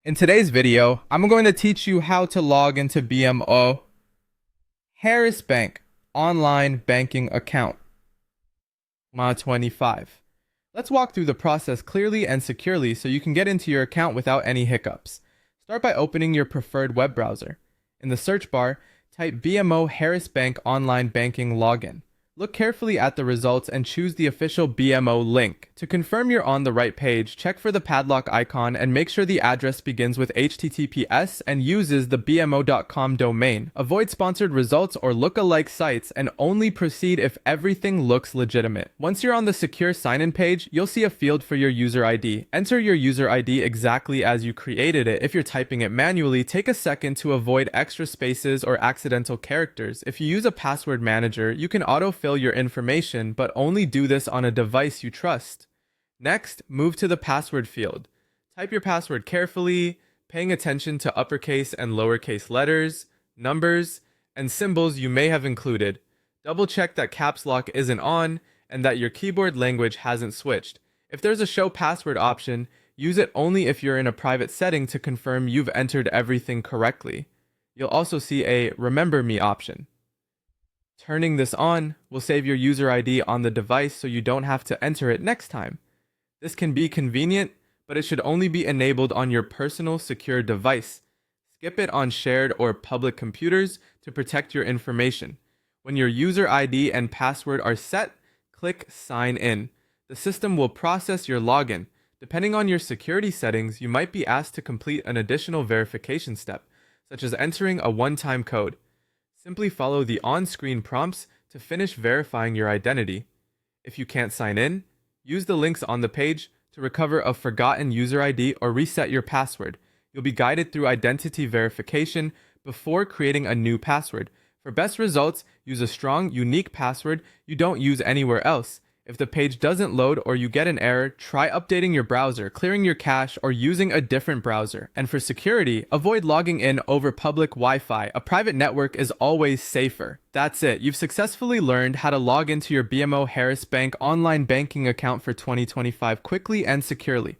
In today's video, I'm going to teach you how to log into BMO Harris Bank online banking account. Ma 25. Let's walk through the process clearly and securely so you can get into your account without any hiccups. Start by opening your preferred web browser. In the search bar, type BMO Harris Bank online banking login. Look carefully at the results and choose the official BMO link. To confirm you're on the right page, check for the padlock icon and make sure the address begins with HTTPS and uses the bmo.com domain. Avoid sponsored results or look-alike sites and only proceed if everything looks legitimate. Once you're on the secure sign-in page, you'll see a field for your user ID. Enter your user ID exactly as you created it. If you're typing it manually, take a second to avoid extra spaces or accidental characters. If you use a password manager, you can autofill your information, but only do this on a device you trust. Next, move to the password field. Type your password carefully, paying attention to uppercase and lowercase letters, numbers, and symbols you may have included. Double check that caps lock isn't on and that your keyboard language hasn't switched. If there's a show password option, use it only if you're in a private setting to confirm you've entered everything correctly. You'll also see a Remember Me option. Turning this on will save your user ID on the device so you don't have to enter it next time. This can be convenient, but it should only be enabled on your personal secure device. Skip it on shared or public computers to protect your information. When your user ID and password are set, click Sign In. The system will process your login. Depending on your security settings, you might be asked to complete an additional verification step, such as entering a one-time code. Simply follow the on-screen prompts to finish verifying your identity. If you can't sign in, use the links on the page to recover a forgotten user ID or reset your password. You'll be guided through identity verification before creating a new password. For best results, use a strong, unique password you don't use anywhere else. If the page doesn't load or you get an error, try updating your browser, clearing your cache, or using a different browser. And for security, avoid logging in over public Wi-Fi. A private network is always safer. That's it. You've successfully learned how to log into your BMO Harris Bank online banking account for 2025 quickly and securely.